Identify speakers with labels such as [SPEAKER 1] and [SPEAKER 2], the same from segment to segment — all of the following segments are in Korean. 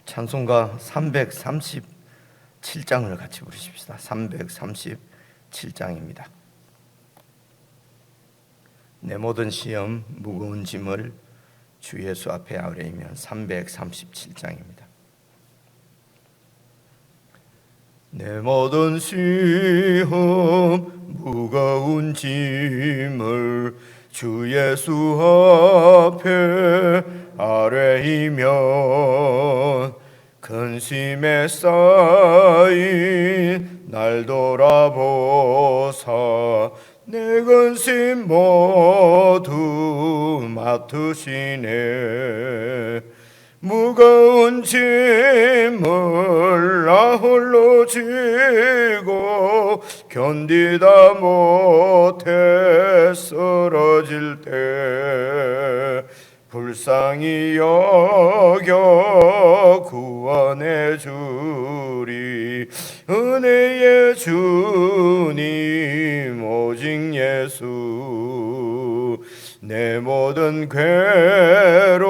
[SPEAKER 1] 찬송가 337장을 같이 부르십시다. 337장입니다. 내 모든 시험 무거운 짐을 주 예수 앞에 아뢰이면 337장입니다. 내 모든 시험 무거운 짐을 주 예수 앞에 아뢰이면 근심에 쌓인 날 돌아보사 내 근심 모두 맡으시네. 무거운 짐을 나 홀로 지고 견디다 못해 쓰러질 때 불쌍히 여겨 구원해 주리. 은혜의 주님 오직 예수. 내 모든 괴로움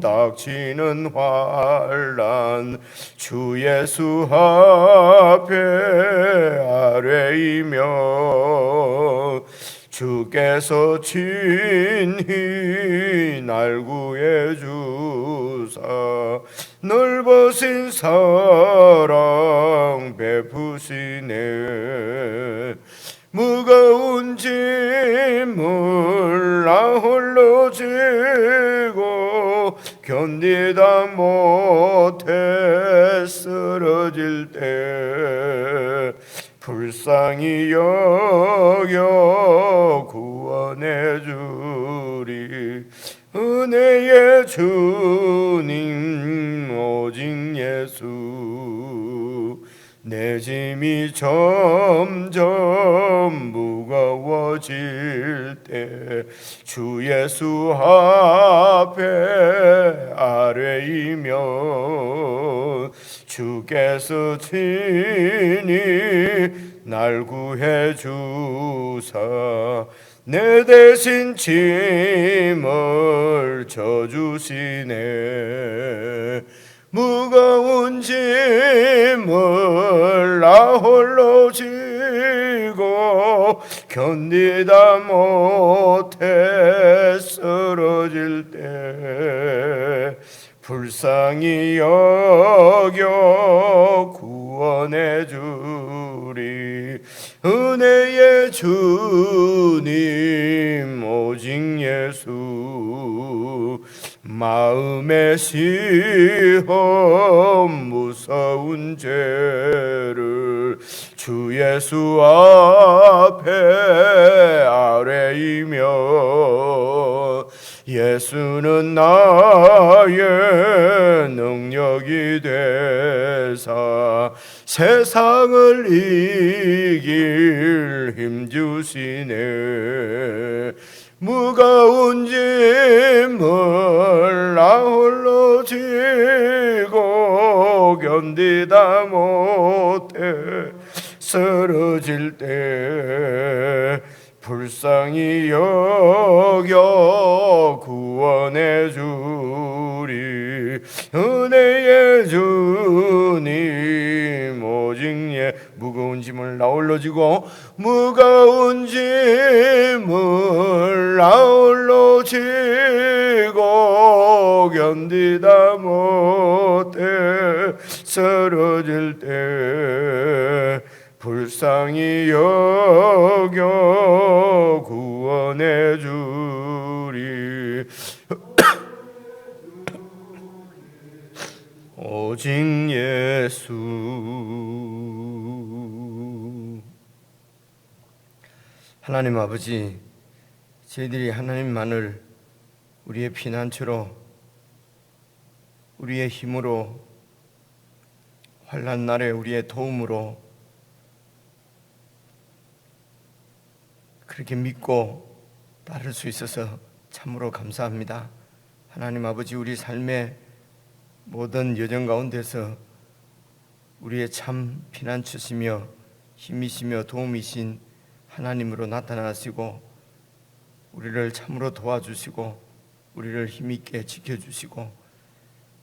[SPEAKER 1] 닥치는 환난 주 예수 앞에 아뢰이며 주께서 친히 날 구해 주사 넓으신 사랑 베푸시네. 무거운 짐을 나 홀로 지고 견디다 못해 쓰러질 때 불쌍히 여겨 구원해 주리. 은혜의 주님 오직 예수. 내 짐이 점점 무거워질 때 주 예수 앞에 아뢰이면 주께서 친히 날 구해 주사 내 대신 짐을 져주시네. 무거운 짐을 나 홀로 지고 견디다 못해 쓰러질 때 불쌍히 여겨 구원해 주리. 은혜의 주님 오직 예수. 마음의 시험 무서운 죄를 주 예수 앞에 아뢰이며 예수는 나의 능력이 되사 세상을 이길 힘 주시네. 무거운 짐을 나 홀로 지고 견디다 못해 쓰러질 때 불쌍히 여겨 구원해 주리. 은혜의 주님 오직 무거운 짐을 나 홀로 지고 무거운 짐을 나 홀로 지고 견디다 못해 쓰러질 때 불쌍히 여겨 구원해 주리. 오직 예수. 하나님 아버지, 저희들이 하나님만을 우리의 피난처로, 우리의 힘으로, 환난 날에 우리의 도움으로 그렇게 믿고 따를 수 있어서 참으로 감사합니다. 하나님 아버지, 우리 삶의 모든 여정 가운데서 우리의 참 피난처시며 힘이시며 도움이신 하나님으로 나타나시고 우리를 참으로 도와주시고 우리를 힘있게 지켜주시고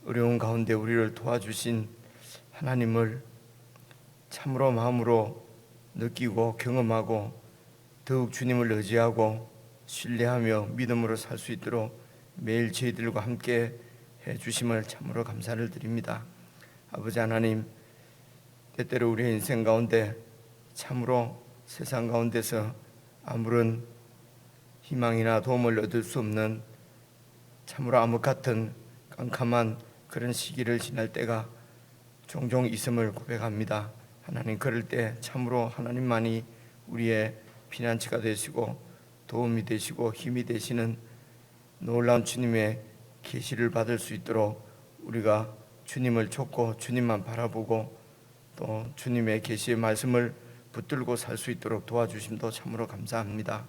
[SPEAKER 1] 어려운 가운데 우리를 도와주신 하나님을 참으로 마음으로 느끼고 경험하고 더욱 주님을 의지하고 신뢰하며 믿음으로 살 수 있도록 매일 저희들과 함께 해주심을 참으로 감사를 드립니다. 아버지 하나님, 때때로 우리의 인생 가운데 참으로 세상 가운데서 아무런 희망이나 도움을 얻을 수 없는 참으로 암흑 같은 깜깜한 그런 시기를 지날 때가 종종 있음을 고백합니다. 하나님, 그럴 때 참으로 하나님만이 우리의 피난처가 되시고 도움이 되시고 힘이 되시는 놀라운 주님의 계시를 받을 수 있도록 우리가 주님을 쫓고 주님만 바라보고 또 주님의 계시의 말씀을 붙들고 살 수 있도록 도와주심도 참으로 감사합니다.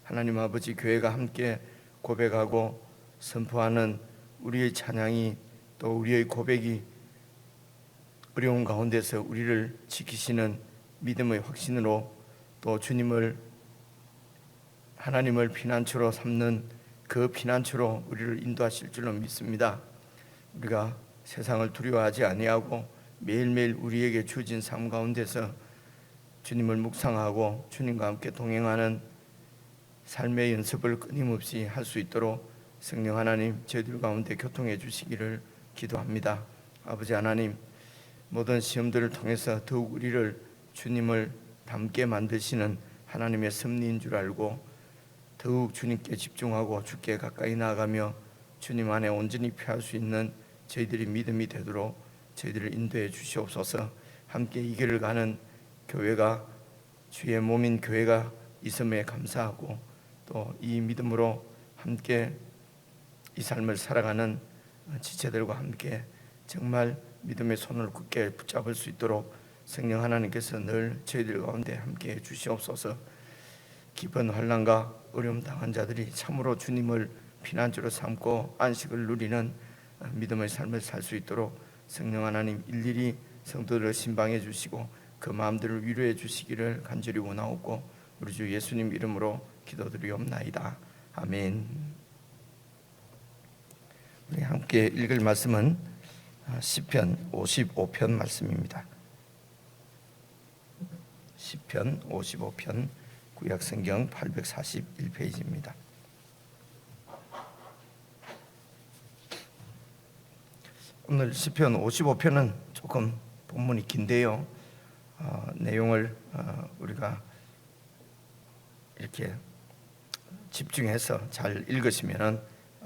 [SPEAKER 1] 하나님 아버지, 교회가 함께 고백하고 선포하는 우리의 찬양이 또 우리의 고백이 어려운 가운데서 우리를 지키시는 믿음의 확신으로 또 하나님을 피난처로 삼는 그 피난처로 우리를 인도하실 줄로 믿습니다. 우리가 세상을 두려워하지 아니하고 매일매일 우리에게 주어진 삶 가운데서 주님을 묵상하고 주님과 함께 동행하는 삶의 연습을 끊임없이 할 수 있도록 성령 하나님 저희들 가운데 교통해 주시기를 기도합니다. 아버지 하나님, 모든 시험들을 통해서 더욱 우리를 주님을 닮게 만드시는 하나님의 섭리인 줄 알고 더욱 주님께 집중하고 주께 가까이 나아가며 주님 안에 온전히 피할 수 있는 저희들이 믿음이 되도록 저희들을 인도해 주시옵소서. 함께 이 길을 가는 교회가 주의 몸인 교회가 있음에 감사하고 또 이 믿음으로 함께 이 삶을 살아가는 지체들과 함께 정말 믿음의 손을 굳게 붙잡을 수 있도록 성령 하나님께서 늘 저희들 가운데 함께 주시옵소서. 깊은 환난과 어려움 당한 자들이 참으로 주님을 피난처로 삼고 안식을 누리는 믿음의 삶을 살 수 있도록 성령 하나님 일일이 성도들을 신방해 주시고 그 마음들을 위로해 주시기를 간절히 원하옵고 우리 주 예수님 이름으로 기도드리옵나이다. 아멘. 우리 함께 읽을 말씀은 시편 55편 말씀입니다. 시편 55편 구약성경 841페이지입니다. 오늘 시편 55편은 조금 본문이 긴데요. 내용을 우리가 이렇게 집중해서 잘 읽으시면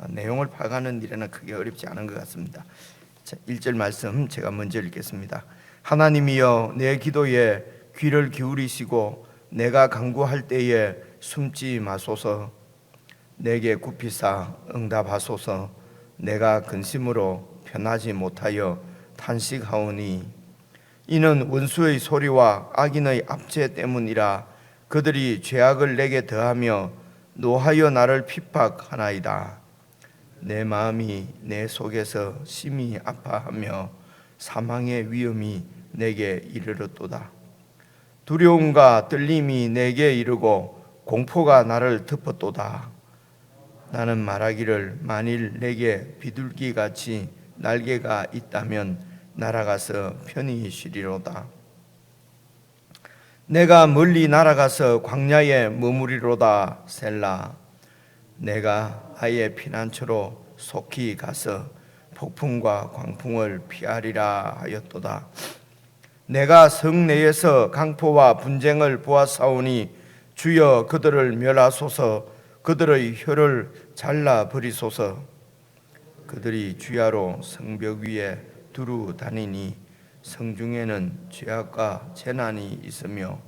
[SPEAKER 1] 내용을 파악하는 일에는 크게 어렵지 않은 것 같습니다. 1절 말씀 제가 먼저 읽겠습니다. 하나님이여, 내 기도에 귀를 기울이시고 내가 간구할 때에 숨지 마소서. 내게 굽히사 응답하소서. 내가 근심으로 편하지 못하여 탄식하오니 이는 원수의 소리와 악인의 압제 때문이라. 그들이 죄악을 내게 더하며 노하여 나를 핍박하나이다. 내 마음이 내 속에서 심히 아파하며 사망의 위험이 내게 이르렀도다. 두려움과 떨림이 내게 이르고 공포가 나를 덮었도다. 나는 말하기를 만일 내게 비둘기같이 날개가 있다면 날아가서 편히 쉬리로다. 내가 멀리 날아가서 광야에 머무리로다. 셀라. 내가 아예 피난처로 속히 가서 폭풍과 광풍을 피하리라 하였도다. 내가 성 내에서 강포와 분쟁을 보았사오니 주여 그들을 멸하소서. 그들의 혀를 잘라 버리소서. 그들이 주야로 성벽 위에 두루 다니니 성중에는 죄악과 재난이 있으며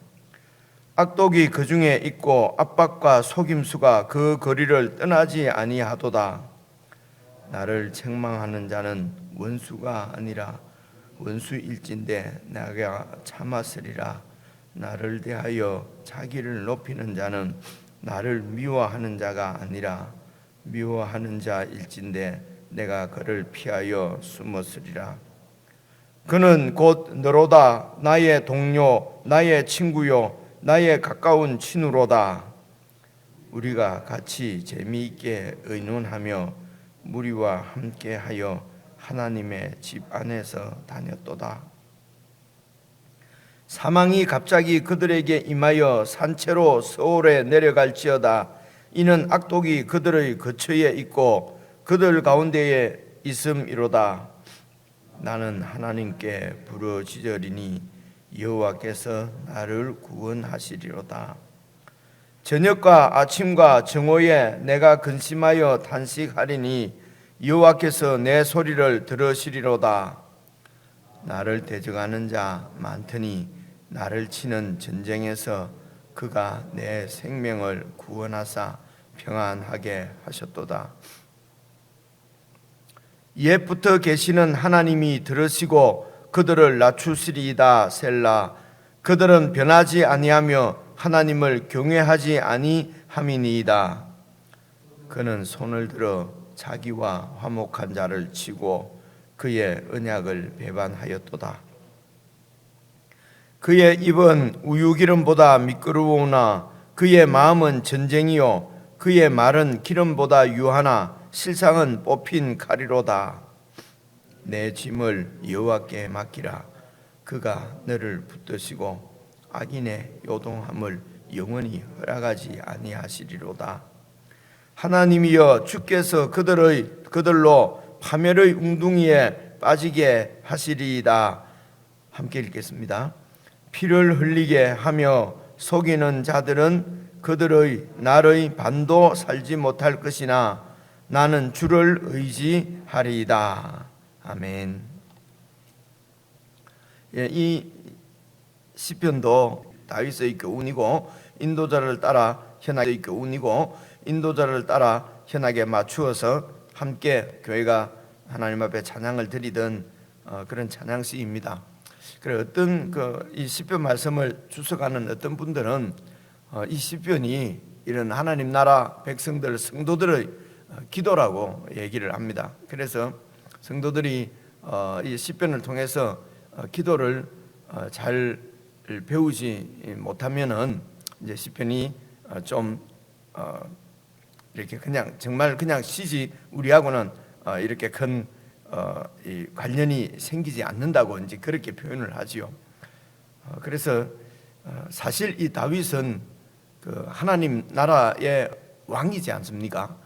[SPEAKER 1] 악독이 그 중에 있고 압박과 속임수가 그 거리를 떠나지 아니하도다. 나를 책망하는 자는 원수가 아니라 원수일진데 내가 참았으리라. 나를 대하여 자기를 높이는 자는 나를 미워하는 자가 아니라 미워하는 자일진데 내가 그를 피하여 숨었으리라. 그는 곧 너로다. 나의 동료, 나의 친구요, 나의 가까운 친구로다. 우리가 같이 재미있게 의논하며 무리와 함께하여 하나님의 집 안에서 다녔도다. 사망이 갑자기 그들에게 임하여 산채로 서울에 내려갈지어다. 이는 악독이 그들의 거처에 있고 그들 가운데에 있음이로다. 나는 하나님께 부르짖으리니 여호와께서 나를 구원하시리로다. 저녁과 아침과 정오에 내가 근심하여 탄식하리니 여호와께서 내 소리를 들으시리로다. 나를 대적하는 자 많더니 나를 치는 전쟁에서 그가 내 생명을 구원하사 평안하게 하셨도다. 옛부터 계시는 하나님이 들으시고 그들을 낮추시리이다. 셀라. 그들은 변하지 아니하며 하나님을 경외하지 아니함이니이다. 그는 손을 들어 자기와 화목한 자를 치고 그의 언약을 배반하였도다. 그의 입은 우유기름보다 미끄러우나 그의 마음은 전쟁이요 그의 말은 기름보다 유하나 실상은 뽑힌 칼이로다. 내 짐을 여호와께 맡기라. 그가 너를 붙드시고 악인의 요동함을 영원히 허락하지 아니하시리로다. 하나님이여 주께서 그들로 파멸의 웅둥이에 빠지게 하시리이다. 함께 읽겠습니다. 피를 흘리게 하며 속이는 자들은 그들의 날의 반도 살지 못할 것이나 나는 주를 의지하리이다. 아멘. 이 시편도 다윗의 교훈이고 인도자를 따라 현악의 교훈이고 인도자를 따라 현악에 맞추어서 함께 교회가 하나님 앞에 찬양을 드리던 그런 찬양시입니다. 그래 어떤 이 시편 말씀을 주석하는 어떤 분들은 이 시편이 이런 하나님 나라 백성들 성도들의 기도라고 얘기를 합니다. 그래서 성도들이 이 시편을 통해서 기도를 잘 배우지 못하면은 이제 시편이 좀 이렇게 그냥 정말 그냥 시지 우리하고는 이렇게 큰 이 관련이 생기지 않는다고 이제 그렇게 표현을 하지요. 그래서 사실 이 다윗은 그 하나님 나라의 왕이지 않습니까?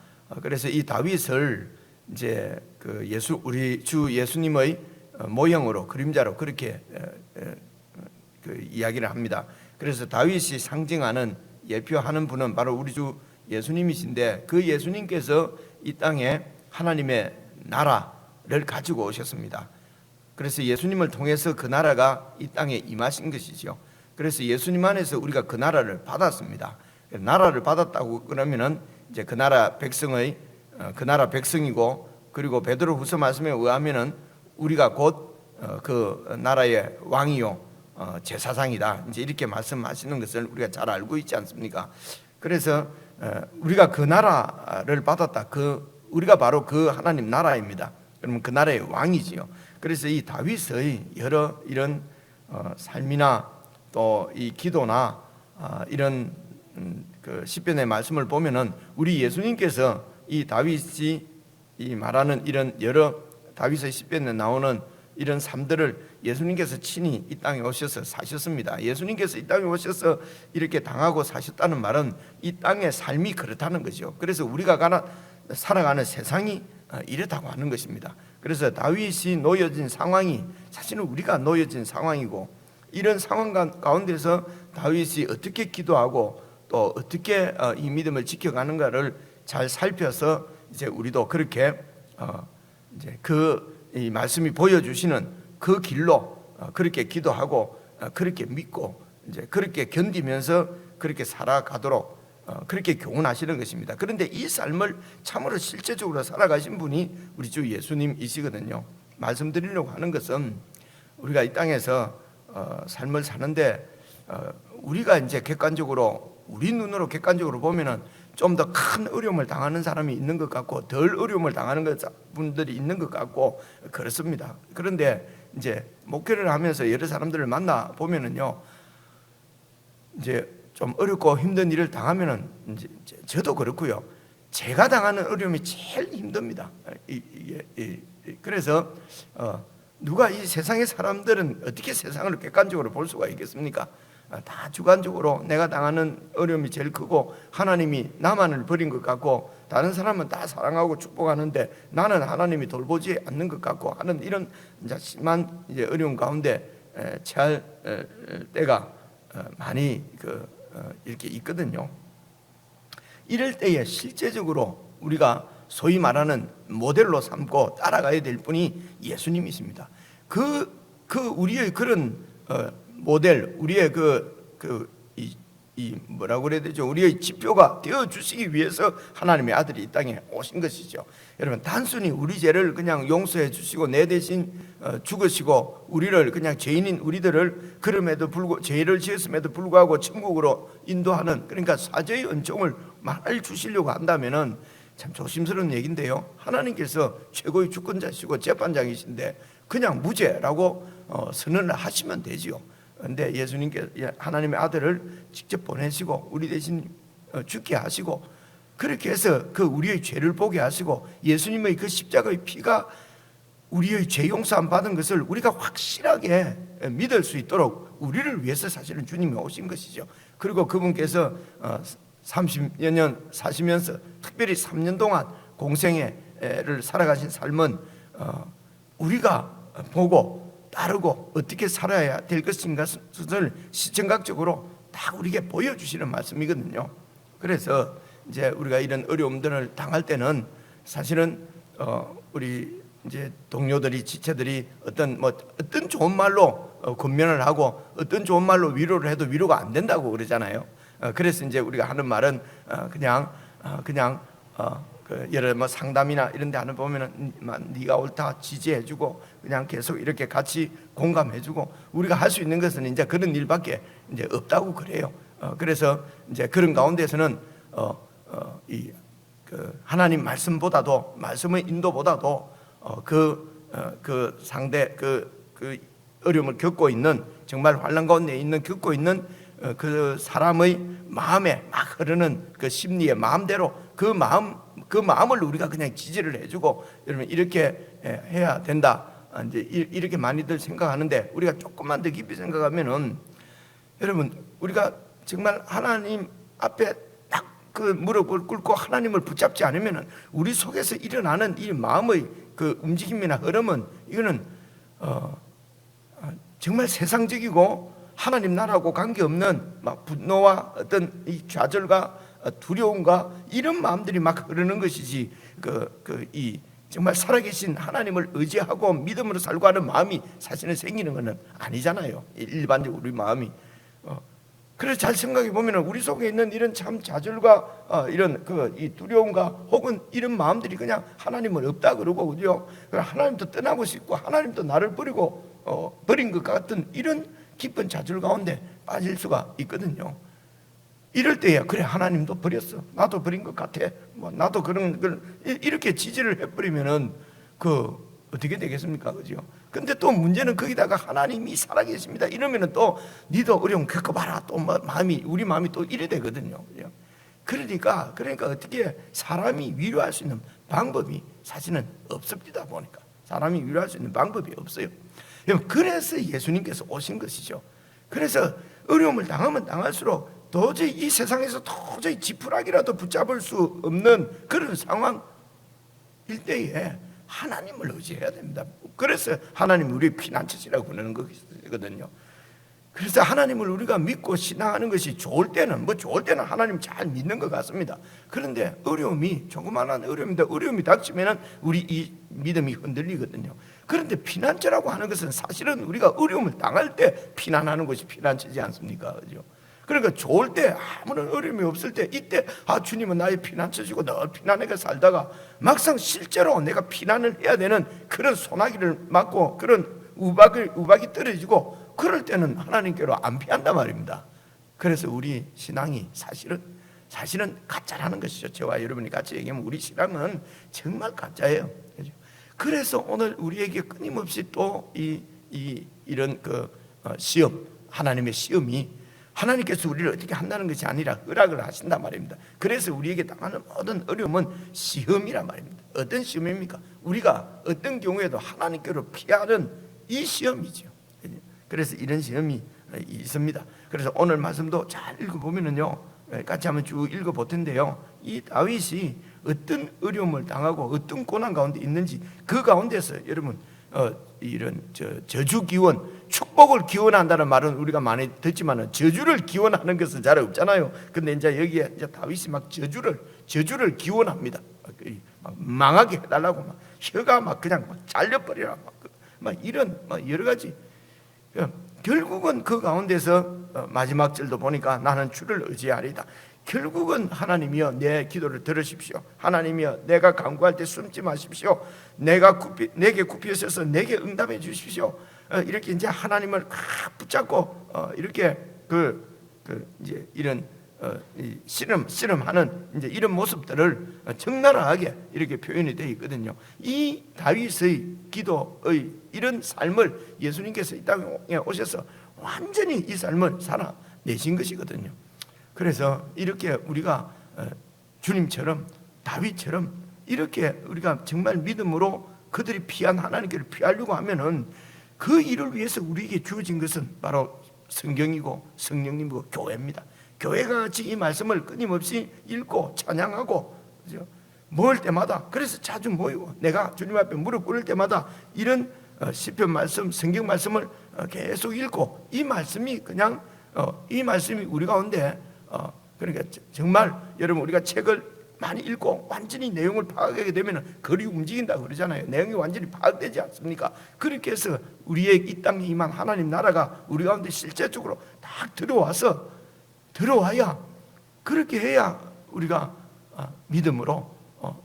[SPEAKER 1] 그래서 이 다윗을 이제 그 우리 주 예수님의 모형으로 그림자로 그렇게 그 이야기를 합니다. 그래서 다윗이 상징하는 예표하는 분은 바로 우리 주 예수님이신데 그 예수님께서 이 땅에 하나님의 나라를 가지고 오셨습니다. 그래서 예수님을 통해서 그 나라가 이 땅에 임하신 것이죠. 그래서 예수님 안에서 우리가 그 나라를 받았습니다. 나라를 받았다고 그러면은 이제 그 나라 백성의 그 나라 백성이고 그리고 베드로후서 말씀에 의하면은 우리가 곧 그 나라의 왕이요 제사장이다. 이제 이렇게 말씀하시는 것을 우리가 잘 알고 있지 않습니까? 그래서 우리가 그 나라를 받았다. 우리가 바로 그 하나님 나라입니다. 그러면 그 나라의 왕이지요. 그래서 이 다윗의 여러 이런 삶이나 또 이 기도나 이런 그 시편의 말씀을 보면은 우리 예수님께서 이 다윗이 이 말하는 이런 여러 다윗의 시편에 나오는 이런 삶들을 예수님께서 친히 이 땅에 오셔서 사셨습니다. 예수님께서 이 땅에 오셔서 이렇게 당하고 사셨다는 말은 이 땅의 삶이 그렇다는 거죠. 그래서 우리가 살아가는 세상이 이렇다고 하는 것입니다. 그래서 다윗이 놓여진 상황이 사실은 우리가 놓여진 상황이고 이런 상황 가운데서 다윗이 어떻게 기도하고 또 어떻게 이 믿음을 지켜가는가를 잘 살펴서 이제 우리도 그렇게 이제 이 말씀이 보여주시는 그 길로 그렇게 기도하고 그렇게 믿고 이제 그렇게 견디면서 그렇게 살아가도록 그렇게 교훈하시는 것입니다. 그런데 이 삶을 참으로 실제적으로 살아가신 분이 우리 주 예수님이시거든요. 말씀드리려고 하는 것은 우리가 이 땅에서 삶을 사는데 우리가 이제 객관적으로 우리 눈으로 객관적으로 보면은 좀 더 큰 어려움을 당하는 사람이 있는 것 같고 덜 어려움을 당하는 분들이 있는 것 같고 그렇습니다. 그런데 이제 목회를 하면서 여러 사람들을 만나 보면은요, 이제 좀 어렵고 힘든 일을 당하면은 이제 저도 그렇고요. 제가 당하는 어려움이 제일 힘듭니다. 그래서 누가 이 세상의 사람들은 어떻게 세상을 객관적으로 볼 수가 있겠습니까? 다 주관적으로 내가 당하는 어려움이 제일 크고 하나님이 나만을 버린 것 같고 다른 사람은 다 사랑하고 축복하는데 나는 하나님이 돌보지 않는 것 같고 하는 이런 심한 어려움 가운데 처할 때가 많이 이렇게 있거든요. 이럴 때에 실제적으로 우리가 소위 말하는 모델로 삼고 따라가야 될 분이 예수님이십니다. 우리의 그런 모델, 우리의 이 뭐라고 그래야 되죠? 우리의 지표가 되어 주시기 위해서 하나님의 아들이 이 땅에 오신 것이죠. 여러분, 단순히 우리 죄를 그냥 용서해 주시고 내 대신 죽으시고 우리를 그냥 죄인인 우리들을 그럼에도 불구하고 죄를 지었음에도 불구하고 천국으로 인도하는, 그러니까 사죄의 은총을 많이 주시려고 한다면은 참 조심스러운 얘기인데요. 하나님께서 최고의 주권자시고 재판장이신데 그냥 무죄라고 선언을 하시면 되지요. 그런데 예수님께서 하나님의 아들을 직접 보내시고 우리 대신 죽게 하시고 그렇게 해서 우리의 죄를 보게 하시고 예수님의 그 십자가의 피가 우리의 죄 용서함 받은 것을 우리가 확실하게 믿을 수 있도록 우리를 위해서 사실은 주님이 오신 것이죠. 그리고 그분께서 30여 년 사시면서 특별히 3년 동안 공생애를 살아가신 삶은 우리가 보고 따르고 어떻게 살아야 될 것인가를 시청각적으로 다 우리에게 보여주시는 말씀이거든요. 그래서 이제 우리가 이런 어려움들을 당할 때는 사실은 우리 이제 동료들이 지체들이 어떤 좋은 말로 권면을 하고 어떤 좋은 말로 위로를 해도 위로가 안 된다고 그러잖아요. 그래서 이제 우리가 하는 말은 그냥 예를 들어 상담이나 이런 데 하는 보면은 네가 옳다 지지해주고 그냥 계속 이렇게 같이 공감해주고 우리가 할 수 있는 것은 이제 그런 일밖에 이제 없다고 그래요. 그래서 이제 그런 가운데서는 하나님 말씀보다도 말씀의 인도보다도 그 상대 그 어려움을 겪고 있는 정말 환난 가운데 겪고 있는 그 사람의 마음에 막 흐르는 그 심리의 마음대로 그 마음을 우리가 그냥 지지를 해주고 여러분 이렇게 해야 된다. 이제 이렇게 많이들 생각하는데 우리가 조금만 더 깊이 생각하면은 여러분 우리가 정말 하나님 앞에 딱 그 무릎을 꿇고 하나님을 붙잡지 않으면은 우리 속에서 일어나는 이 마음의 그 움직임이나 흐름은 이거는 정말 세상적이고 하나님 나라하고 관계없는 막 분노와 어떤 이 좌절과 두려움과 이런 마음들이 막 흐르는 것이지 이 정말 살아계신 하나님을 의지하고 믿음으로 살고 하는 마음이 사실은 생기는 것은 아니잖아요. 일반적으로 우리 마음이. 그래서 잘 생각해 보면 우리 속에 있는 이런 참 좌절과 이런 이 두려움과 혹은 이런 마음들이 그냥 하나님은 없다 그러고 그죠? 하나님도 떠나고 싶고 하나님도 나를 버리고 버린 것 같은 이런 깊은 좌절 가운데 빠질 수가 있거든요. 이럴 때야 그래 하나님도 버렸어 나도 버린 것 같아 나도 그런 걸 이렇게 지지를 해버리면은 어떻게 되겠습니까? 그죠? 근데 또 문제는 거기다가 하나님이 살아계십니다 이러면은 또 니도 어려움 겪어봐라 또 우리 마음이 또 이래 되거든요. 그죠? 그러니까 어떻게 사람이 위로할 수 있는 방법이 사실은 없습니다. 보니까 사람이 위로할 수 있는 방법이 없어요. 그래서 예수님께서 오신 것이죠. 그래서 어려움을 당하면 당할수록 도저히 이 세상에서 도저히 지푸라기라도 붙잡을 수 없는 그런 상황일 때에 하나님을 의지해야 됩니다. 그래서 하나님이 우리의 피난처시라고 부르는 것이거든요. 그래서 하나님을 우리가 믿고 신앙하는 것이 좋을 때는 하나님 잘 믿는 것 같습니다. 그런데 어려움이 조그마한 어려움인데 어려움이 닥치면 우리 이 믿음이 흔들리거든요. 그런데 피난처라고 하는 것은 사실은 우리가 어려움을 당할 때 피난하는 것이 피난처지 않습니까? 그죠? 그러니까 좋을 때 아무런 어려움이 없을 때 이때 주님은 나의 피난처시고 늘 피난하게 살다가 막상 실제로 내가 피난을 해야 되는 그런 소나기를 맞고 그런 우박이 떨어지고 그럴 때는 하나님께로 안 피한단 말입니다. 그래서 우리 신앙이 사실은 가짜라는 것이죠. 저와 여러분이 같이 얘기하면 우리 신앙은 정말 가짜예요. 그래서 오늘 우리에게 끊임없이 또 이런 시험 하나님의 시험이 하나님께서 우리를 어떻게 한다는 것이 아니라 허락을 하신단 말입니다. 그래서 우리에게 당하는 모든 어려움은 시험이란 말입니다. 어떤 시험입니까? 우리가 어떤 경우에도 하나님께로 피하는 이 시험이죠. 그래서 이런 시험이 있습니다. 그래서 오늘 말씀도 잘 읽어보면은요, 같이 한번 쭉 읽어볼 텐데요, 이 다윗이 어떤 어려움을 당하고 어떤 고난 가운데 있는지, 그 가운데서 여러분 이런 저주 기원, 축복을 기원한다는 말은 우리가 많이 듣지만 저주를 기원하는 것은 잘 없잖아요. 근데 이제 여기에 이제 다윗이 막 저주를 기원합니다. 막 망하게 해달라고, 막 혀가 막 그냥 막 잘려버리라, 막 이런 여러 가지. 결국은 그 가운데서 마지막 절도 보니까 나는 주를 의지하리다. 결국은 하나님이여 내 기도를 들으십시오. 하나님이여 내가 간구할 때 숨지 마십시오. 내게 굽혀 서서 내게 응답해 주십시오. 이렇게 이제 하나님을 붙잡고 이렇게 이제 이런 씨름하는 이제 이런 모습들을 적나라하게 이렇게 표현이 되어 있거든요. 이 다윗의 기도의 이런 삶을 예수님께서 이 땅에 오셔서 완전히 이 삶을 살아내신 것이거든요. 그래서 이렇게 우리가 주님처럼 다윗처럼 이렇게 우리가 정말 믿음으로 그들이 피한 하나님께를 피하려고 하면은 그 일을 위해서 우리에게 주어진 것은 바로 성경이고 성령님이고 교회입니다. 교회가 같이 이 말씀을 끊임없이 읽고 찬양하고, 그죠? 모일 때마다, 그래서 자주 모이고 내가 주님 앞에 무릎 꿇을 때마다 이런 시편 말씀, 성경 말씀을 계속 읽고, 이 말씀이 그냥 이 말씀이 우리 가운데 그러니까 정말 여러분 우리가 책을 많이 읽고 완전히 내용을 파악하게 되면 거리 움직인다 그러잖아요. 내용이 완전히 파악되지 않습니까? 그렇게 해서 우리의 이 땅에 임한 하나님 나라가 우리 가운데 실제적으로 딱 들어와야, 그렇게 해야 우리가 믿음으로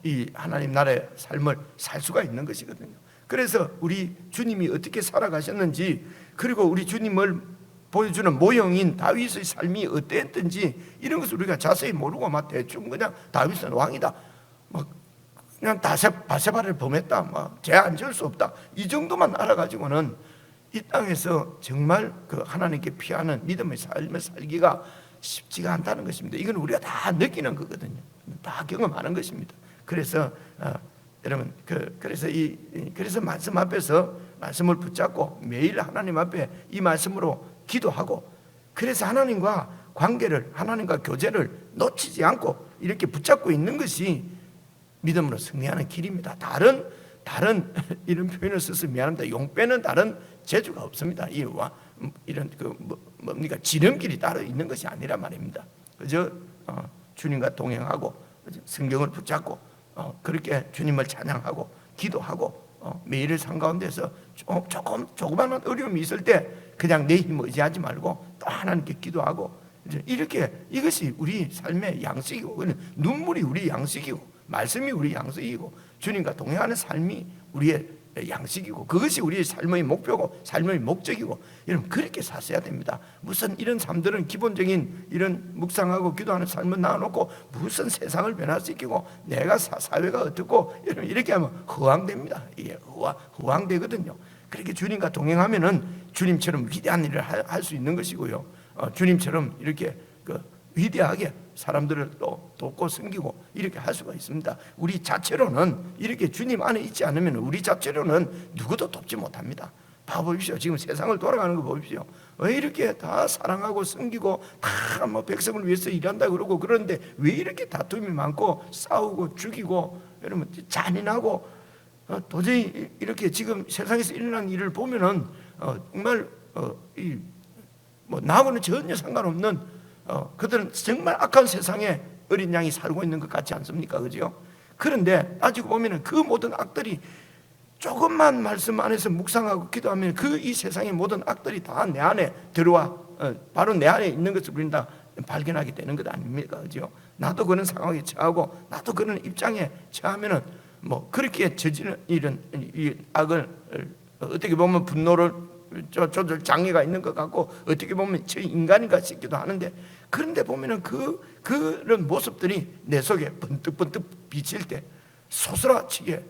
[SPEAKER 1] 이 하나님 나라의 삶을 살 수가 있는 것이거든요. 그래서 우리 주님이 어떻게 살아가셨는지, 그리고 우리 주님을 보여주는 모형인 다윗의 삶이 어땠든지 이런 것을 우리가 자세히 모르고 막 대충 그냥 다윗은 왕이다, 막 그냥 바세바를 범했다, 막 죄 안 지을 수 없다, 이 정도만 알아가지고는 이 땅에서 정말 그 하나님께 피하는 믿음의 삶을 살기가 쉽지가 않다는 것입니다. 이건 우리가 다 느끼는 거거든요. 다 경험하는 것입니다. 그래서 여러분 그래서 말씀 앞에서 말씀을 붙잡고 매일 하나님 앞에 이 말씀으로 기도하고, 그래서 하나님과 관계를, 하나님과 교제를 놓치지 않고 이렇게 붙잡고 있는 것이 믿음으로 승리하는 길입니다. 다른 이런 표현을 써서 미안합니다. 용 빼는 다른 재주가 없습니다. 이런 뭡니까, 지름길이 따로 있는 것이 아니란 말입니다. 그저 주님과 동행하고 성경을 붙잡고 그렇게 주님을 찬양하고 기도하고 매일의 삶 가운데서 조그마한 어려움이 있을 때 그냥 내 힘 의지하지 말고 또 하나님께 기도하고, 이렇게 이것이 우리 삶의 양식이고, 눈물이 우리 양식이고 말씀이 우리 양식이고 주님과 동행하는 삶이 우리의 양식이고, 그것이 우리의 삶의 목표고 삶의 목적이고, 여러분 그렇게 사셔야 됩니다. 무슨 이런 삶들은 기본적인 이런 묵상하고 기도하는 삶을 나눠놓고 무슨 세상을 변화시키고 내가 사회가 어떻고 이렇게 하면 허황됩니다. 이게 허황되거든요. 그렇게 주님과 동행하면은 주님처럼 위대한 일을 할 수 있는 것이고요. 주님처럼 이렇게 위대하게 사람들을 또 돕고 섬기고 이렇게 할 수가 있습니다. 우리 자체로는 이렇게 주님 안에 있지 않으면 우리 자체로는 누구도 돕지 못합니다. 봐보십시오. 지금 세상을 돌아가는 거 보십시오. 왜 이렇게 다 사랑하고 섬기고 다 뭐 백성을 위해서 일한다 그러고, 그런데 왜 이렇게 다툼이 많고 싸우고 죽이고 여러분 잔인하고, 도저히 이렇게 지금 세상에서 일어나는 일을 보면은 정말 나하고는 전혀 상관없는 그들은 정말 악한 세상에 어린 양이 살고 있는 것 같지 않습니까? 그죠? 그런데 따지고 보면은 그 모든 악들이 조금만 말씀 안에서 묵상하고 기도하면 이 세상의 모든 악들이 다 내 안에 들어와 바로 내 안에 있는 것을 우리는 다 발견하게 되는 것 아닙니까? 그죠? 나도 그런 상황에 처하고 나도 그런 입장에 처하면은 그렇게 저지른 이 악을 어떻게 보면 분노를 조절 장애가 있는 것 같고 어떻게 보면 저 인간인가 싶기도 하는데, 그런데 보면은 그런 모습들이 내 속에 번뜩번뜩 비칠 때 소스라치게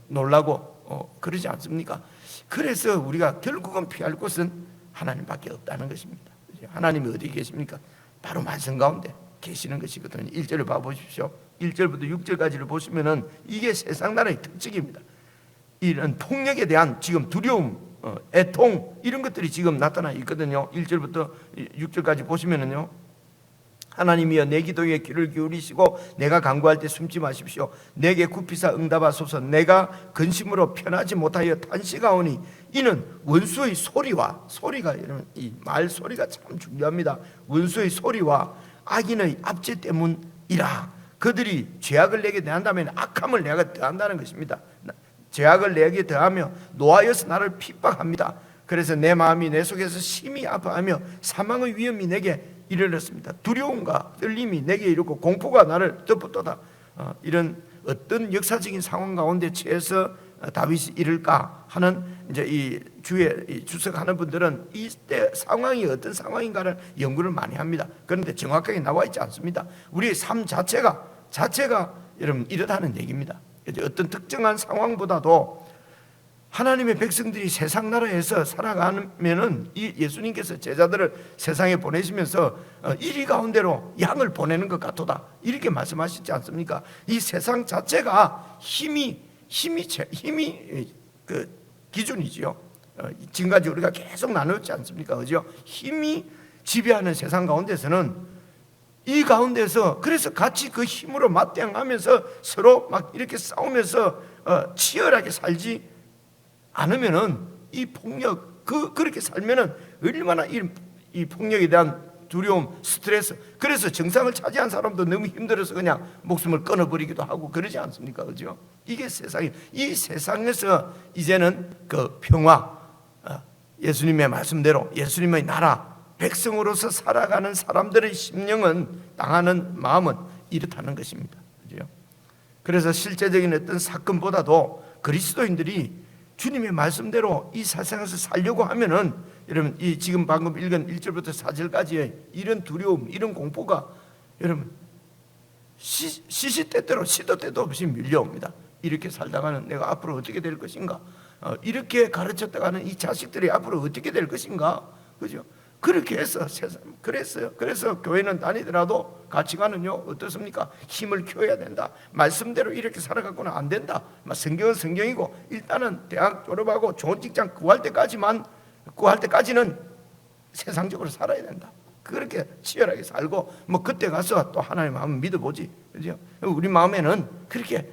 [SPEAKER 1] 놀라고 그러지 않습니까? 그래서 우리가 결국은 피할 곳은 하나님밖에 없다는 것입니다. 하나님이 어디 계십니까? 바로 말씀 가운데 계시는 것이거든요. 1절을 봐보십시오. 1절부터 6절까지를 보시면은 이게 세상 나라의 특징입니다. 이런 폭력에 대한 지금 두려움, 애통 이런 것들이 지금 나타나 있거든요. 1절부터 6절까지 보시면은요, 하나님이여 내 기도에 귀를 기울이시고 내가 간구할 때 숨지 마십시오. 내게 굽히사 응답하소서. 내가 근심으로 편하지 못하여 탄식하오니 이는 원수의 소리가 여러분 이 말소리가 참 중요합니다. 원수의 소리와 악인의 압제 때문이라. 그들이 죄악을 내게 대한다면 악함을 내가 더한다는 것입니다. 죄악을 내게 더하며 노하여서 나를 핍박합니다. 그래서 내 마음이 내 속에서 심히 아파하며 사망의 위험이 내게 이르렀습니다. 두려움과 떨림이 내게 이르고 공포가 나를 덮었도다. 이런 어떤 역사적인 상황 가운데 처해서 다윗이 이럴까 하는 이제 이 주에 주석하는 분들은 이때 상황이 어떤 상황인가를 연구를 많이 합니다. 그런데 정확하게 나와 있지 않습니다. 우리의 삶 자체가 여러분 이렇다는 얘기입니다. 어떤 특정한 상황보다도 하나님의 백성들이 세상 나라에서 살아가면은 이 예수님께서 제자들을 세상에 보내시면서 이리 가운데로 양을 보내는 것 같도다 이렇게 말씀하시지 않습니까? 이 세상 자체가 힘이 그 기준이지요. 지금까지 우리가 계속 나누었지 않습니까? 그죠? 힘이 지배하는 세상 가운데서는 이 가운데서 그래서 같이 그 힘으로 맞대응하면서 서로 막 이렇게 싸우면서 치열하게 살지 않으면은 이 폭력 그렇게 살면은 얼마나 이 폭력에 대한 두려움, 스트레스, 그래서 정상을 차지한 사람도 너무 힘들어서 그냥 목숨을 끊어버리기도 하고 그러지 않습니까? 그죠? 이게 세상이, 이 세상에서 이제는 그 평화, 예수님의 말씀대로 예수님의 나라 백성으로서 살아가는 사람들의 심령은 당하는 마음은 이렇다는 것입니다. 그죠? 그래서 실제적인 어떤 사건보다도 그리스도인들이 주님의 말씀대로 이 세상에서 살려고 하면은 여러분 이 지금 방금 읽은 1절부터 4절까지의 이런 두려움, 이런 공포가 여러분 시시때때로 시도 때도 없이 밀려옵니다. 이렇게 살다가는 내가 앞으로 어떻게 될 것인가? 이렇게 가르쳤다가는 이 자식들이 앞으로 어떻게 될 것인가? 그죠? 그렇게 해서 그랬어요. 그래서 교회는 다니더라도 가치관은요 어떻습니까? 힘을 키워야 된다. 말씀대로 이렇게 살아가고는 안 된다. 성경은 성경이고 일단은 대학 졸업하고 좋은 직장 구할 때까지는 세상적으로 살아야 된다. 그렇게 치열하게 살고 그때 가서 또 하나님 한번 믿어보지. 그죠? 우리 마음에는 그렇게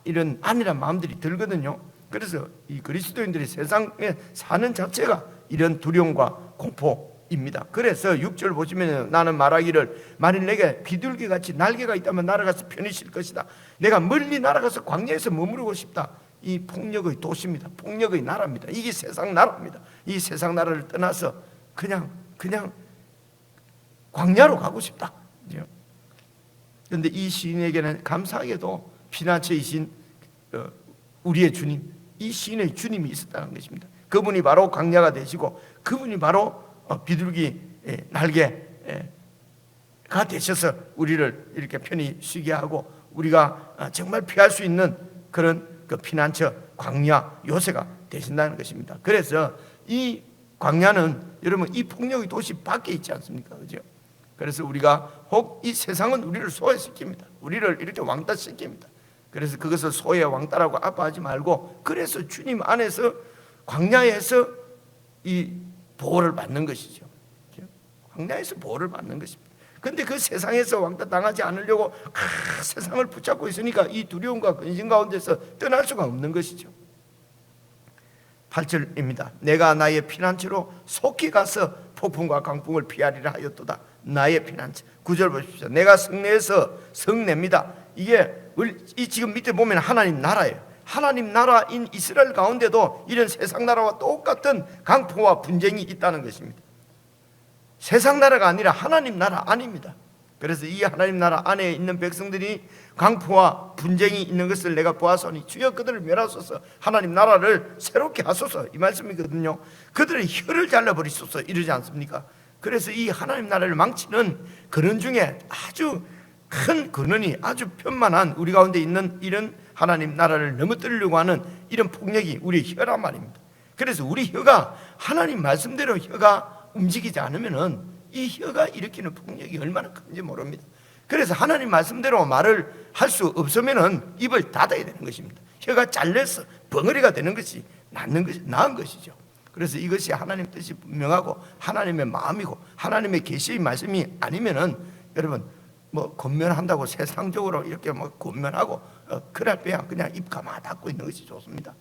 [SPEAKER 1] 이런 안일한 마음들이 들거든요. 그래서 이 그리스도인들이 세상에 사는 자체가 이런 두려움과 공포입니다. 그래서 6절 보시면 나는 말하기를 만일 내게 비둘기같이 날개가 있다면 날아가서 편히 쉴 것이다. 내가 멀리 날아가서 광야에서 머무르고 싶다. 이 폭력의 도시입니다. 폭력의 나라입니다. 이게 세상 나라입니다. 이 세상 나라를 떠나서 그냥 광야로 가고 싶다. 그런데 이 시인에게는 감사하게도 피난처이신 우리의 주님, 이 시인의 주님이 있었다는 것입니다. 그분이 바로 광야가 되시고 그분이 바로 비둘기 날개가 되셔서 우리를 이렇게 편히 쉬게 하고 우리가 정말 피할 수 있는 그런 그 피난처 광야 요새가 되신다는 것입니다. 그래서 이 광야는 여러분 이 폭력의 도시 밖에 있지 않습니까? 그죠? 그래서 우리가 혹 이 세상은 우리를 소외시킵니다. 우리를 이렇게 왕따시킵니다. 그래서 그것을 소외 왕따라고 아파하지 말고 그래서 주님 안에서 광야에서 이 보호를 받는 것이죠. 광야에서 보호를 받는 것입니다. 그런데 그 세상에서 왕따 당하지 않으려고 세상을 붙잡고 있으니까 이 두려움과 근심 가운데서 떠날 수가 없는 것이죠. 8절입니다. 내가 나의 피난처로 속히 가서 폭풍과 강풍을 피하리라 하였도다. 나의 피난처. 9절 보십시오. 내가 성내입니다. 이게 이 지금 밑에 보면 하나님 나라예요. 하나님 나라인 이스라엘 가운데도 이런 세상 나라와 똑같은 강포와 분쟁이 있다는 것입니다. 세상 나라가 아니라 하나님 나라 안입니다. 그래서 이 하나님 나라 안에 있는 백성들이 강포와 분쟁이 있는 것을 내가 보았으니 주여 그들을 멸하소서, 하나님 나라를 새롭게 하소서, 이 말씀이거든요. 그들의 혀를 잘라버리소서 이러지 않습니까? 그래서 이 하나님 나라를 망치는 근원 중에 아주 큰 근원이 아주 편만한 우리 가운데 있는 이런 하나님 나라를 넘어뜨리려고 하는 이런 폭력이 우리 혀란 말입니다. 그래서 우리 혀가 하나님 말씀대로 혀가 움직이지 않으면은 이 혀가 일으키는 폭력이 얼마나 큰지 모릅니다. 그래서 하나님 말씀대로 말을 할 수 없으면은 입을 닫아야 되는 것입니다. 혀가 잘려서 벙어리가 되는 것이 나은 것이죠. 그래서 이것이 하나님 뜻이 분명하고 하나님의 마음이고 하나님의 계시의 말씀이 아니면은 여러분 뭐 권면한다고 세상적으로 이렇게 뭐 권면하고 그럴 때야 그냥 입 가만 닫고 있는 것이 좋습니다.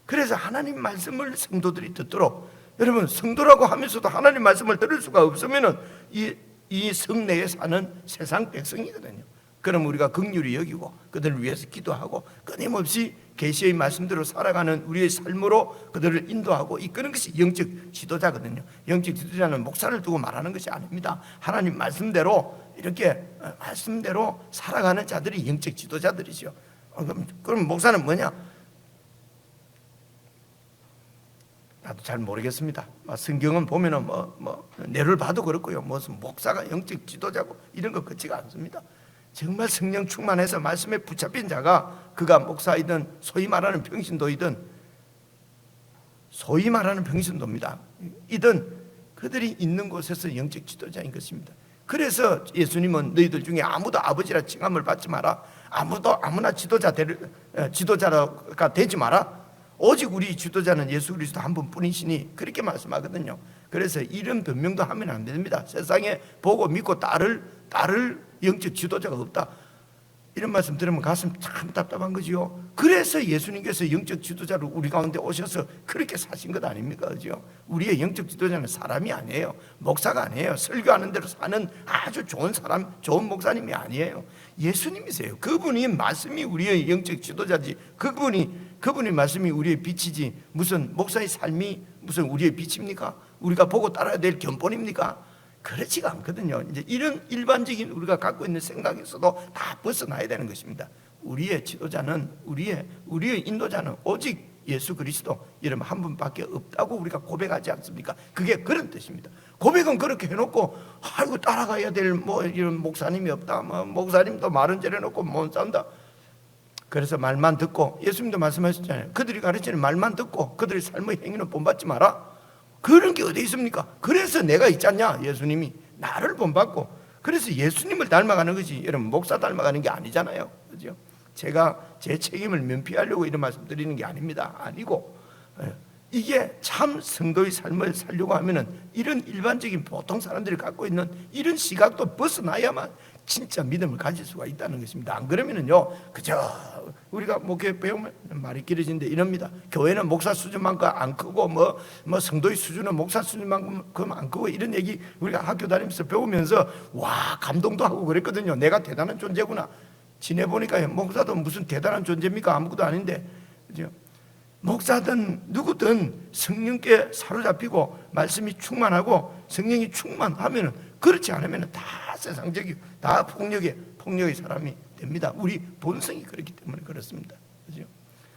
[SPEAKER 1] 그래서 하나님 말씀을 성도들이 듣도록, 여러분 성도라고 하면서도 하나님 말씀을 들을 수가 없으면은 이 성내에 사는 세상 백성이거든요. 그럼 우리가 긍휼히 여기고 그들을 위해서 기도하고 끊임없이 계시의 말씀대로 살아가는 우리의 삶으로 그들을 인도하고 이끄는 것이 영적 지도자거든요. 영적 지도자는 목사를 두고 말하는 것이 아닙니다. 하나님 말씀대로 이렇게 말씀대로 살아가는 자들이 영적 지도자들이죠. 그럼 목사는 뭐냐? 나도 잘 모르겠습니다. 성경은 보면은 뇌를 봐도 그렇고요. 무슨 목사가 영적 지도자고 이런 것 같지가 않습니다. 정말 성령 충만해서 말씀에 붙잡힌 자가, 그가 목사이든 소위 말하는 평신도이든 이든 그들이 있는 곳에서 영적 지도자인 것입니다. 그래서 예수님은 너희들 중에 아무도 아버지라 칭함을 받지 마라, 아무나 지도자가 되지 마라, 오직 우리 지도자는 예수 그리스도 한 분뿐이시니 그렇게 말씀하거든요. 그래서 이런 변명도 하면 안 됩니다. 세상에 보고 믿고 따를 영적 지도자가 없다, 이런 말씀 들으면 가슴 참 답답한 거지요. 그래서 예수님께서 영적 지도자로 우리 가운데 오셔서 그렇게 사신 것 아닙니까? 그죠? 우리의 영적 지도자는 사람이 아니에요. 목사가 아니에요. 설교하는 대로 사는 아주 좋은 사람, 좋은 목사님이 아니에요. 예수님이세요. 그분이 말씀이 우리의 영적 지도자지, 그분이 말씀이 우리의 빛이지, 무슨 목사의 삶이 무슨 우리의 빛입니까? 우리가 보고 따라야 될 견본입니까? 그렇지가 않거든요. 이제 이런 일반적인 우리가 갖고 있는 생각에서도 다 벗어나야 되는 것입니다. 우리의 지도자는, 우리의 인도자는 오직 예수 그리스도 이름 한 분밖에 없다고 우리가 고백하지 않습니까? 그게 그런 뜻입니다. 고백은 그렇게 해놓고 아이고 따라가야 될 이런 목사님이 없다, 목사님도 말은 저래놓고 못 산다. 그래서 말만 듣고, 예수님도 말씀하셨잖아요. 그들이 가르치는 말만 듣고 그들의 삶의 행위는 본받지 마라. 그런 게 어디 있습니까? 그래서 내가 있지 않냐? 예수님이 나를 본받고, 그래서 예수님을 닮아가는 것이 여러분 목사 닮아가는 게 아니잖아요. 그죠? 제가 제 책임을 면피하려고 이런 말씀 드리는 게 아닙니다. 아니고 이게 참 성도의 삶을 살려고 하면은 이런 일반적인 보통 사람들이 갖고 있는 이런 시각도 벗어나야만 진짜 믿음을 가질 수가 있다는 것입니다. 안 그러면은요, 그저 우리가 목회 배우면 말이 길어지는데 이럽니다. 교회는 목사 수준만큼 안 크고 뭐 성도의 수준은 목사 수준만큼 안 크고, 이런 얘기 우리가 학교 다니면서 배우면서 와 감동도 하고 그랬거든요. 내가 대단한 존재구나. 지내보니까 목사도 무슨 대단한 존재입니까? 아무것도 아닌데, 그죠? 목사든 누구든 성령께 사로잡히고 말씀이 충만하고 성령이 충만하면은, 그렇지 않으면 다 세상적이고 다 폭력의 사람이 됩니다. 우리 본성이 그렇기 때문에 그렇습니다. 그죠?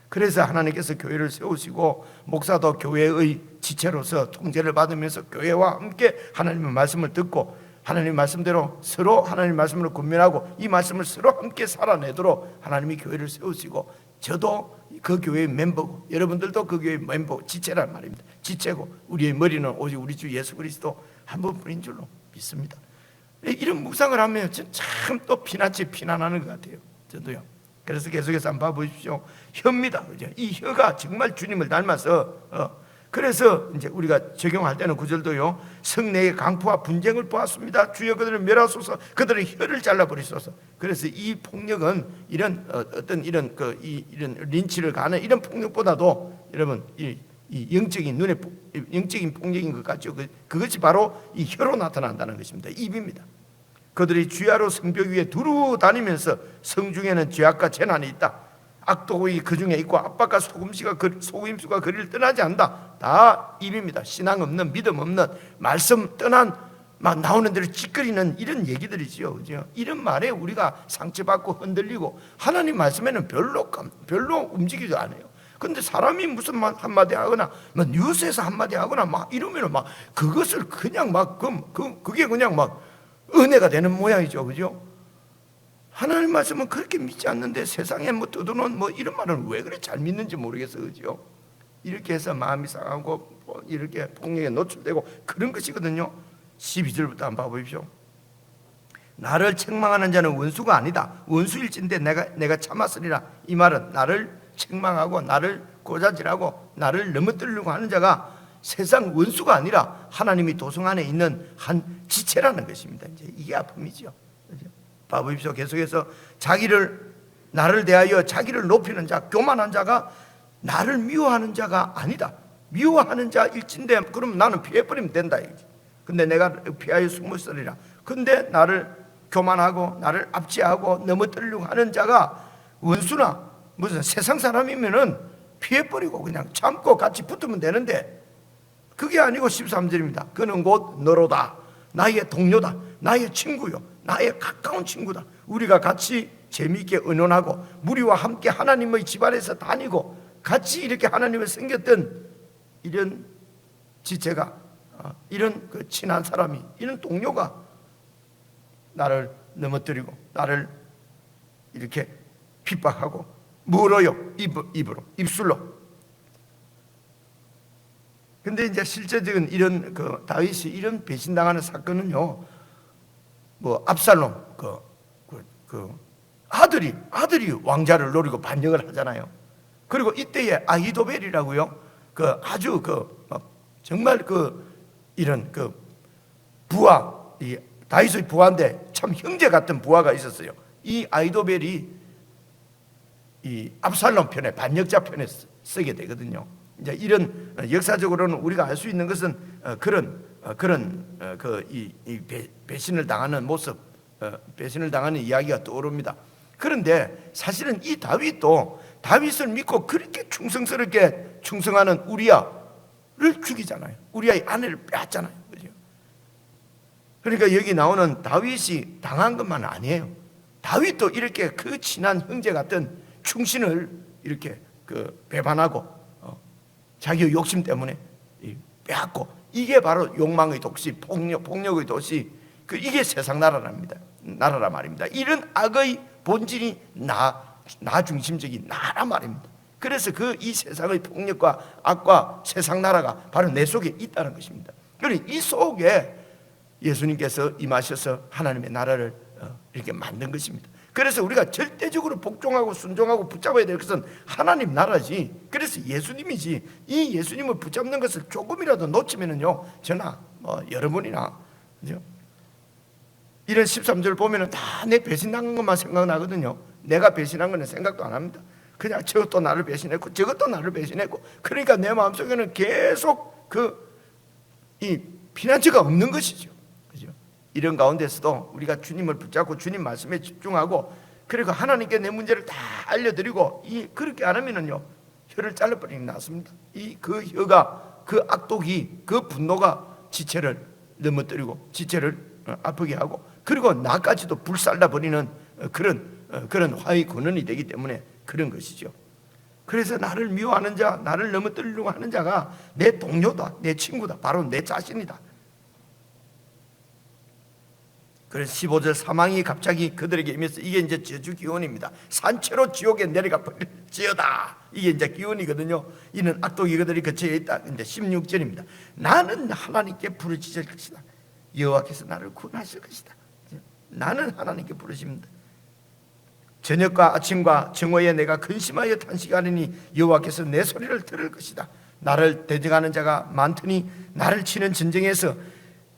[SPEAKER 1] 그래서 하나님께서 교회를 세우시고 목사도 교회의 지체로서 통제를 받으면서 교회와 함께 하나님의 말씀을 듣고 하나님 말씀대로 서로 하나님 말씀으로 권면하고 이 말씀을 서로 함께 살아내도록 하나님이 교회를 세우시고, 저도 그 교회의 멤버고 여러분들도 그 교회의 멤버, 지체란 말입니다. 지체고 우리의 머리는 오직 우리 주 예수 그리스도 한 분뿐인 줄로 믿습니다. 이런 묵상을 하면 참 또 피나치 피난하는 것 같아요. 저도요. 그래서 계속해서 한번 봐보십시오. 혀입니다. 그죠? 이 혀가 정말 주님을 닮아서 그래서 이제 우리가 적용할 때는 구절도요. 성내의 강포와 분쟁을 보았습니다. 주여 그들을 멸하소서, 그들의 혀를 잘라버리소서. 그래서 이 폭력은 이런 어떤 이런 린치를 가는 이런 폭력보다도 여러분 이 영적인 영적인 폭력인 것 같죠. 그것이 바로 이 혀로 나타난다는 것입니다. 입입니다. 그들이 주야로 성벽 위에 두루 다니면서 성중에는 죄악과 재난이 있다. 악독이 그 중에 있고 압박과 속임수가 그리를 떠나지 않는다. 다 입입니다. 신앙 없는, 믿음 없는, 말씀 떠난 막 나오는 대로 찌끄리는 이런 얘기들이지요. 그죠? 이런 말에 우리가 상처받고 흔들리고 하나님 말씀에는 별로 움직이지 않아요. 근데 사람이 무슨 말 한마디 하거나 뉴스에서 한마디 하거나 막 이러면은 막 그것을 그냥 막 그게 그냥 막 은혜가 되는 모양이죠. 그죠? 하나님 말씀은 그렇게 믿지 않는데 세상에 떠도는 이런 말은 왜 그래 잘 믿는지 모르겠어. 그죠? 이렇게 해서 마음이 상하고 이렇게 폭력에 노출되고 그런 것이거든요. 12절부터 한번 봐보십시오. 나를 책망하는 자는 원수가 아니다. 원수일진데 내가 참았으리라. 이 말은 나를 책망하고 나를 고자질하고 나를 넘어뜨리려고 하는 자가 세상 원수가 아니라 하나님이 도성 안에 있는 한 지체라는 것입니다. 이제 이게 아픔이죠. 봐보십시오. 계속해서 나를 대하여 자기를 높이는 자, 교만한 자가 나를 미워하는 자가 아니다. 미워하는 자일진데 그럼 나는 피해버리면 된다. 근데 내가 피하여 숨었으리라. 근데 나를 교만하고 나를 압제하고 넘어뜨리려고 하는 자가 원수나 무슨 세상 사람이면은 피해버리고 그냥 참고 같이 붙으면 되는데, 그게 아니고 13절입니다. 그는 곧 너로다. 나의 동료다. 나의 친구요. 나의 가까운 친구다. 우리가 같이 재미있게 의논하고 무리와 함께 하나님의 집안에서 다니고 같이 이렇게 하나님을 섬겼던 이런 지체가, 이런 그 친한 사람이, 이런 동료가 나를 넘어뜨리고 나를 이렇게 핍박하고 물어요. 입으로, 입술로. 근데 이제 실제적인 이런 그 다윗이 이런 배신당하는 사건은요, 뭐 압살롬 그 아들이 왕자를 노리고 반역을 하잖아요. 그리고 이때에 아히도벨이라고요, 그 아주 정말 이런 부하, 이 다윗의 부하인데 참 형제 같은 부하가 있었어요. 이 아히도벨이 이 압살롬 편에, 반역자 편에 쓰게 되거든요. 이제 이런 역사적으로는 우리가 알 수 있는 것은 배신을 당하는 모습, 배신을 당하는 이야기가 떠오릅니다. 그런데 사실은 이 다윗도 다윗을 믿고 그렇게 충성스럽게 충성하는 우리야를 죽이잖아요. 우리야의 아내를 빼앗잖아요. 그죠? 그러니까 여기 나오는 다윗이 당한 것만 아니에요. 다윗도 이렇게 그 친한 형제 같은 충신을 이렇게 배반하고 자기의 욕심 때문에 빼앗고, 이게 바로 욕망의 도시, 폭력의 도시, 이게 세상 나라라 말입니다. 이런 악의 본질이 나 중심적인 나라 말입니다. 그래서 이 세상의 폭력과 악과 세상 나라가 바로 내 속에 있다는 것입니다. 그리고 이 속에 예수님께서 임하셔서 하나님의 나라를 이렇게 만든 것입니다. 그래서 우리가 절대적으로 복종하고 순종하고 붙잡아야 될 것은 하나님 나라지, 그래서 예수님이지. 이 예수님을 붙잡는 것을 조금이라도 놓치면은요, 저나 여러분이나, 그죠? 이런 13절 보면은 다 내 배신한 것만 생각나거든요. 내가 배신한 거는 생각도 안 합니다. 그냥 저것도 나를 배신했고 저것도 나를 배신했고, 그러니까 내 마음속에는 계속 이 피난처가 없는 것이죠. 그죠? 이런 가운데서도 우리가 주님을 붙잡고 주님 말씀에 집중하고, 그리고 하나님께 내 문제를 다 알려드리고, 그렇게 안 하면은요, 혀를 잘라버리는 게 낫습니다. 그 혀가, 그 악독이, 그 분노가 지체를 넘어뜨리고 지체를 아프게 하고, 그리고 나까지도 불살라 버리는 그런 화의 근원이 되기 때문에 그런 것이죠. 그래서 나를 미워하는 자, 나를 넘어뜨리려고 하는 자가 내 동료다, 내 친구다, 바로 내 자신이다. 그래서 15절, 사망이 갑자기 그들에게 임해서, 이게 이제 저주 기원입니다. 산채로 지옥에 내려가 버릴지어다. 이게 이제 기원이거든요. 이는 악독이 그들이 거처에 있다. 근데 16절입니다. 나는 하나님께 부르짖을 것이다. 여호와께서 나를 구원하실 것이다. 나는 하나님께 부르십니다. 저녁과 아침과 정오에 내가 근심하여 탄식하느니 여호와께서 내 소리를 들을 것이다. 나를 대적하는 자가 많더니 나를 치는 전쟁에서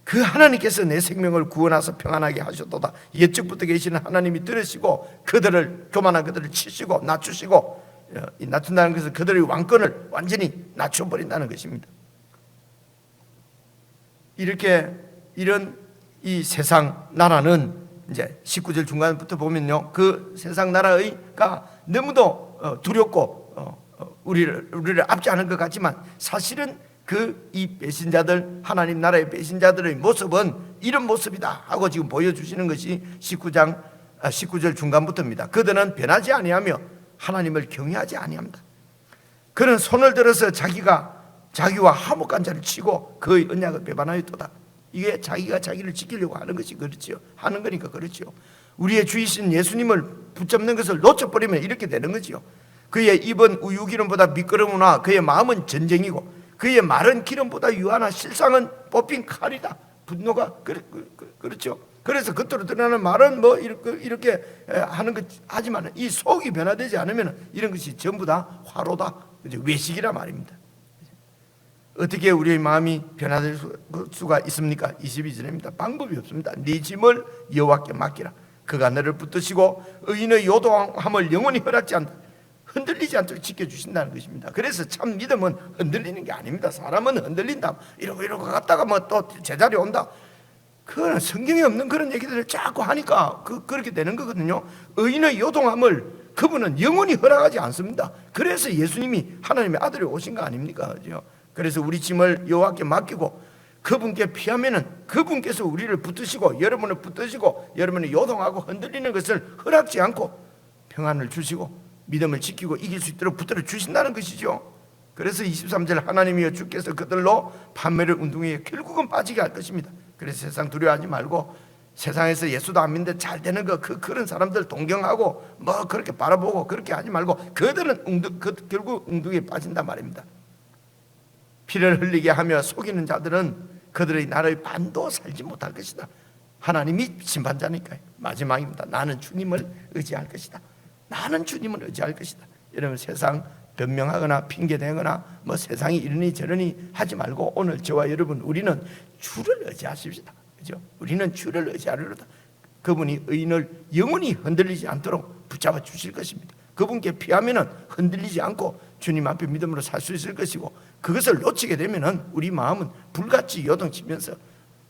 [SPEAKER 1] 그 하나님께서 내 생명을 구원하사 평안하게 하셨도다. 옛적부터 계시는 하나님이 들으시고 교만한 그들을 치시고 낮추시고, 낮춘다는 것은 그들의 왕권을 완전히 낮춰버린다는 것입니다. 이런 이 세상 나라는 이제 19절 중간부터 보면요, 그 세상 나라가 너무도 두렵고 우리를 압제하는 것 같지만, 사실은 이 배신자들, 하나님 나라의 배신자들의 모습은 이런 모습이다 하고 지금 보여주시는 것이 19절 중간부터입니다. 그들은 변하지 아니하며 하나님을 경외하지 아니합니다. 그는 손을 들어서 자기와 화목한 자를 치고 그의 언약을 배반하였도다. 이게 자기가 자기를 지키려고 하는 것이 그렇지요. 하는 거니까 그렇지요. 우리의 주이신 예수님을 붙잡는 것을 놓쳐버리면 이렇게 되는 거지요. 그의 입은 우유기름보다 미끄러우나 그의 마음은 전쟁이고, 그의 말은 기름보다 유하나 실상은 뽑힌 칼이다. 분노가 그렇죠. 그래서 겉으로 드러나는 말은 뭐 이렇게 하는 것 하지만 이 속이 변화되지 않으면 이런 것이 전부 다 화로다, 외식이라 말입니다. 어떻게 우리의 마음이 변화될 수가 있습니까? 22절입니다. 방법이 없습니다. 네 짐을 여호와께 맡기라. 그가 너를 붙드시고 의인의 요동함을 영원히 허락지 않다. 흔들리지 않도록 지켜주신다는 것입니다. 그래서 참 믿음은 흔들리는 게 아닙니다. 사람은 흔들린다, 이러고 갔다가 뭐 또 제자리에 온다, 그거는 성경에 없는 그런 얘기들을 자꾸 하니까 그렇게 되는 거거든요. 의인의 요동함을 그분은 영원히 허락하지 않습니다. 그래서 예수님이 하나님의 아들이 오신 거 아닙니까? 그래서 우리 짐을 여호와께 맡기고 그분께 피하면은 그분께서 우리를 붙드시고 여러분을 붙드시고 여러분이 요동하고 흔들리는 것을 허락지 않고 평안을 주시고 믿음을 지키고 이길 수 있도록 붙들어 주신다는 것이죠. 그래서 23절 하나님이여 주께서 그들로 판매를 운동에 결국은 빠지게 할 것입니다. 그래서 세상 두려워하지 말고 세상에서 예수도 안 믿는데 잘 되는 그런 사람들 동경하고 뭐 그렇게 바라보고 그렇게 하지 말고 그들은 결국 웅둥이에 빠진단 말입니다. 피를 흘리게 하며 속이는 자들은 그들의 나라의 반도 살지 못할 것이다. 하나님이 심판자니까요. 마지막입니다. 나는 주님을 의지할 것이다. 나는 주님을 의지할 것이다. 여러분, 세상 변명하거나 핑계대거나 뭐 세상이 이러니 저러니 하지 말고 오늘 저와 여러분 우리는 주를 의지하십시다. 그죠? 우리는 주를 의지하려다. 그분이 의인을 영원히 흔들리지 않도록 붙잡아 주실 것입니다. 그분께 피하면은 흔들리지 않고 주님 앞에 믿음으로 살 수 있을 것이고, 그것을 놓치게 되면은 우리 마음은 불같이 요동치면서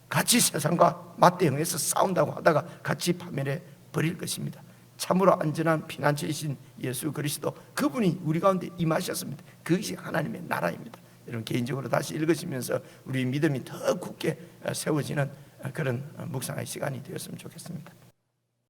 [SPEAKER 1] 같이 세상과 맞대응해서 싸운다고 하다가 같이 파멸해 버릴 것입니다. 참으로 안전한 피난처이신 예수 그리스도, 그분이 우리 가운데 임하셨습니다. 그것이 하나님의 나라입니다. 여러분, 개인적으로 다시 읽으시면서 우리 믿음이 더 굳게 세워지는 그런 묵상의 시간이 되었으면 좋겠습니다.